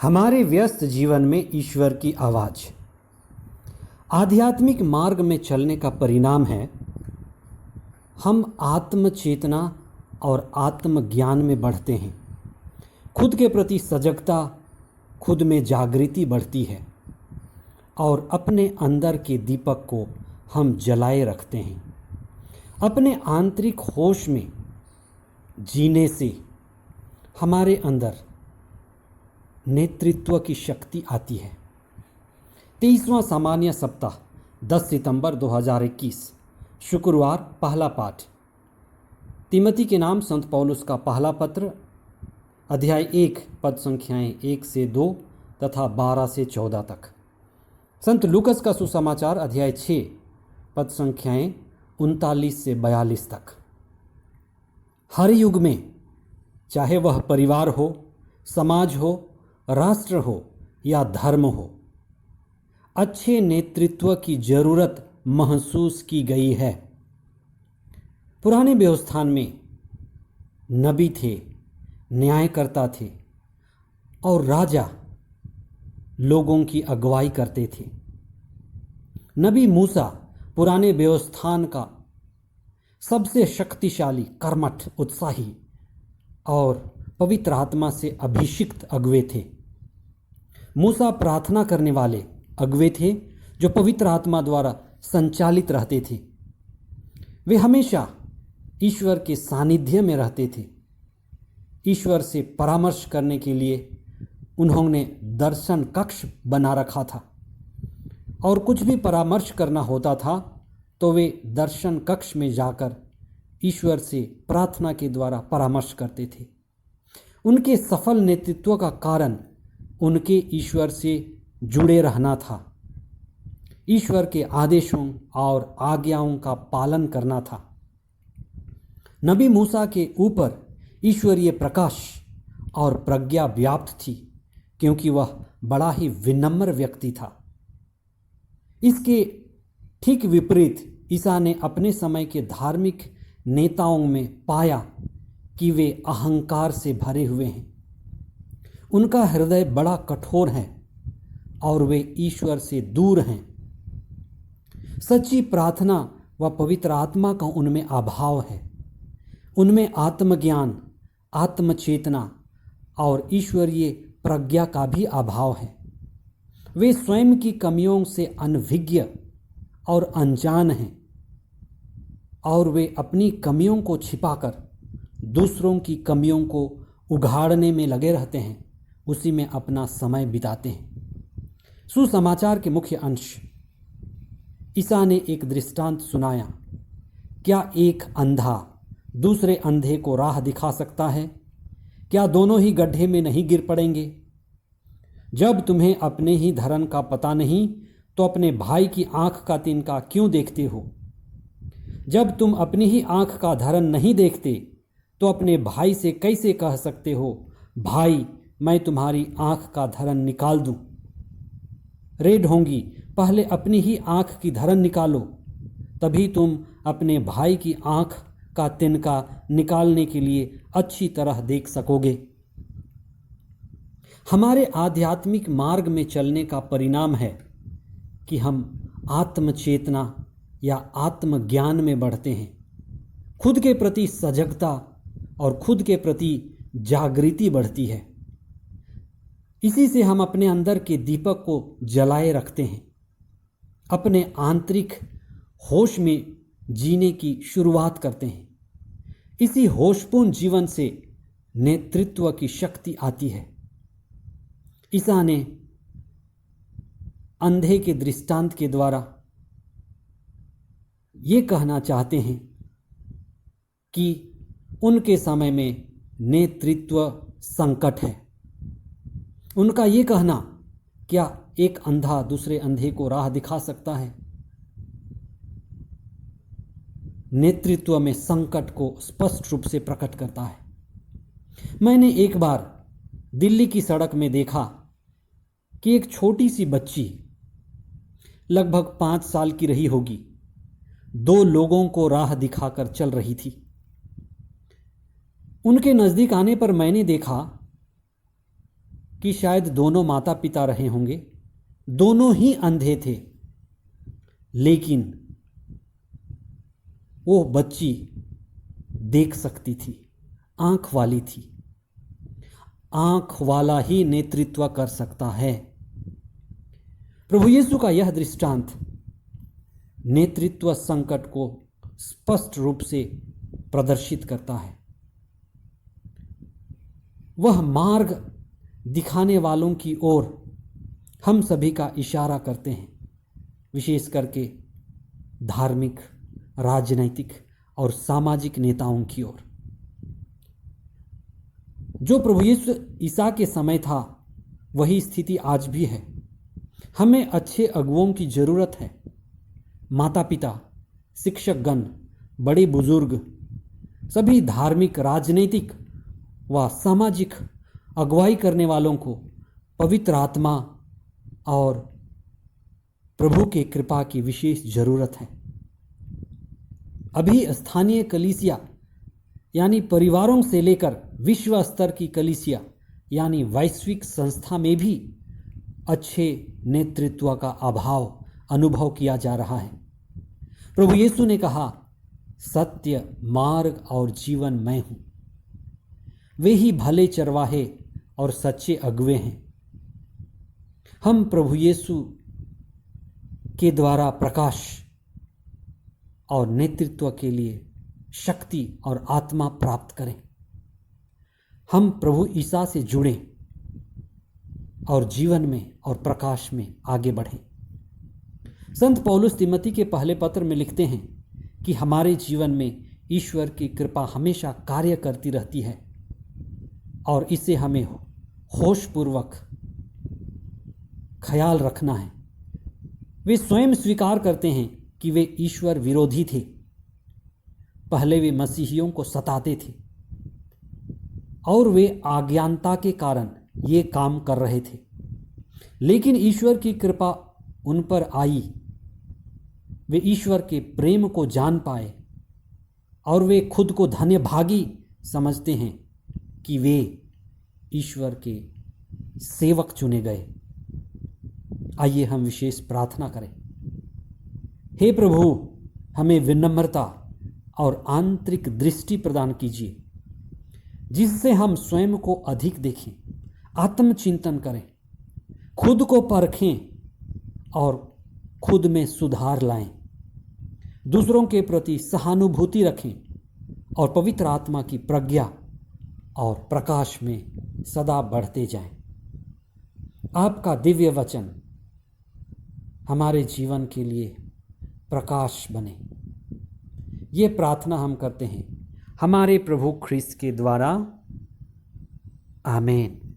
हमारे व्यस्त जीवन में ईश्वर की आवाज़ आध्यात्मिक मार्ग में चलने का परिणाम है। हम आत्म चेतना और आत्मज्ञान में बढ़ते हैं। खुद के प्रति सजगता, खुद में जागृति बढ़ती है और अपने अंदर के दीपक को हम जलाए रखते हैं। अपने आंतरिक होश में जीने से हमारे अंदर नेतृत्व की शक्ति आती है। 23वां सामान्य सप्ताह 10 सितंबर 2021 शुक्रवार। पहला पाठ तिमोथी के नाम संत पौलुस का पहला पत्र, अध्याय 1 पद संख्याएं 1 से 2 तथा 12 से 14 तक। संत लूकस का सुसमाचार अध्याय 6 पद संख्याएं 39 से 42 तक। हर युग में, चाहे वह परिवार हो, समाज हो, राष्ट्र हो या धर्म हो, अच्छे नेतृत्व की जरूरत महसूस की गई है। पुराने व्यवस्थान में नबी थे, न्यायकर्ता थे और राजा लोगों की अगुवाई करते थे। नबी मूसा पुराने व्यवस्थान का सबसे शक्तिशाली, कर्मठ, उत्साही और पवित्र आत्मा से अभिषिक्त अगुवे थे। मूसा प्रार्थना करने वाले अगुवे थे जो पवित्र आत्मा द्वारा संचालित रहते थे। वे हमेशा ईश्वर के सानिध्य में रहते थे। ईश्वर से परामर्श करने के लिए उन्होंने दर्शन कक्ष बना रखा था और कुछ भी परामर्श करना होता था तो वे दर्शन कक्ष में जाकर ईश्वर से प्रार्थना के द्वारा परामर्श करते थे। उनके सफल नेतृत्व का कारण उनके ईश्वर से जुड़े रहना था, ईश्वर के आदेशों और आज्ञाओं का पालन करना था। नबी मूसा के ऊपर ईश्वरीय प्रकाश और प्रज्ञा व्याप्त थी क्योंकि वह बड़ा ही विनम्र व्यक्ति था। इसके ठीक विपरीत ईसा ने अपने समय के धार्मिक नेताओं में पाया कि वे अहंकार से भरे हुए हैं। उनका हृदय बड़ा कठोर है और वे ईश्वर से दूर हैं। सच्ची प्रार्थना व पवित्र आत्मा का उनमें अभाव है। उनमें आत्मज्ञान, आत्मचेतना और ईश्वरीय प्रज्ञा का भी अभाव है। वे स्वयं की कमियों से अनभिज्ञ और अनजान हैं और वे अपनी कमियों को छिपाकर दूसरों की कमियों को उघाड़ने में लगे रहते हैं, उसी में अपना समय बिताते हैं। सुसमाचार के मुख्य अंश। ईसा ने एक दृष्टांत सुनाया। क्या एक अंधा दूसरे अंधे को राह दिखा सकता है? क्या दोनों ही गड्ढे में नहीं गिर पड़ेंगे? जब तुम्हें अपने ही धर्म का पता नहीं तो अपने भाई की आंख का तिनका क्यों देखते हो? जब तुम अपनी ही आंख का धर्म नहीं देखते तो अपने भाई से कैसे कह सकते हो, भाई मैं तुम्हारी आंख का धरन निकाल दूं? रे ढोंगी, पहले अपनी ही आंख की धरन निकालो, तभी तुम अपने भाई की आंख का तिनका निकालने के लिए अच्छी तरह देख सकोगे। हमारे आध्यात्मिक मार्ग में चलने का परिणाम है कि हम आत्मचेतना या आत्मज्ञान में बढ़ते हैं। खुद के प्रति सजगता और खुद के प्रति जागृति बढ़ती है। इसी से हम अपने अंदर के दीपक को जलाए रखते हैं। अपने आंतरिक होश में जीने की शुरुआत करते हैं। इसी होशपूर्ण जीवन से नेतृत्व की शक्ति आती है। ईसा ने अंधे के दृष्टांत के द्वारा ये कहना चाहते हैं कि उनके समय में नेतृत्व संकट है। उनका ये कहना, क्या एक अंधा दूसरे अंधे को राह दिखा सकता है? नेतृत्व में संकट को स्पष्ट रूप से प्रकट करता है। मैंने एक बार दिल्ली की सड़क में देखा कि एक छोटी सी बच्ची, लगभग 5 साल की रही होगी, 2 लोगों को राह दिखाकर चल रही थी। उनके नज़दीक आने पर मैंने देखा कि शायद दोनों माता पिता रहे होंगे, दोनों ही अंधे थे, लेकिन वो बच्ची देख सकती थी, आंख वाली थी। आंख वाला ही नेतृत्व कर सकता है। प्रभु यीशु का यह दृष्टांत नेतृत्व संकट को स्पष्ट रूप से प्रदर्शित करता है। वह मार्ग दिखाने वालों की ओर हम सभी का इशारा करते हैं, विशेष करके धार्मिक, राजनैतिक और सामाजिक नेताओं की ओर। जो प्रभु यीशु ईसा के समय था, वही स्थिति आज भी है। हमें अच्छे अगुओं की जरूरत है। माता पिता, शिक्षकगण, बड़े बुजुर्ग, सभी धार्मिक, राजनीतिक व सामाजिक अगुवाई करने वालों को पवित्र आत्मा और प्रभु के कृपा की विशेष जरूरत है। अभी स्थानीय कलीसिया यानी परिवारों से लेकर विश्व स्तर की कलीसिया यानी वैश्विक संस्था में भी अच्छे नेतृत्व का अभाव अनुभव किया जा रहा है। प्रभु यीशु ने कहा, सत्य, मार्ग और जीवन मैं हूं। वे ही भले चरवाहे और सच्चे अगुवे हैं। हम प्रभु यीशु के द्वारा प्रकाश और नेतृत्व के लिए शक्ति और आत्मा प्राप्त करें। हम प्रभु ईसा से जुड़ें और जीवन में और प्रकाश में आगे बढ़ें। संत पौलुस तिमोथी के पहले पत्र में लिखते हैं कि हमारे जीवन में ईश्वर की कृपा हमेशा कार्य करती रहती है और इसे हमें होशपूर्वक ख्याल रखना है। वे स्वयं स्वीकार करते हैं कि वे ईश्वर विरोधी थे। पहले वे मसीहियों को सताते थे और वे अज्ञानता के कारण ये काम कर रहे थे, लेकिन ईश्वर की कृपा उन पर आई। वे ईश्वर के प्रेम को जान पाए और वे खुद को धन्यभागी समझते हैं कि वे ईश्वर के सेवक चुने गए। आइए हम विशेष प्रार्थना करें। हे प्रभु, हमें विनम्रता और आंतरिक दृष्टि प्रदान कीजिए, जिससे हम स्वयं को अधिक देखें, आत्मचिंतन करें, खुद को परखें और खुद में सुधार लाएं, दूसरों के प्रति सहानुभूति रखें और पवित्र आत्मा की प्रज्ञा और प्रकाश में सदा बढ़ते जाएं। आपका दिव्य वचन हमारे जीवन के लिए प्रकाश बने। ये प्रार्थना हम करते हैं हमारे प्रभु ख्रीस्त के द्वारा। आमीन।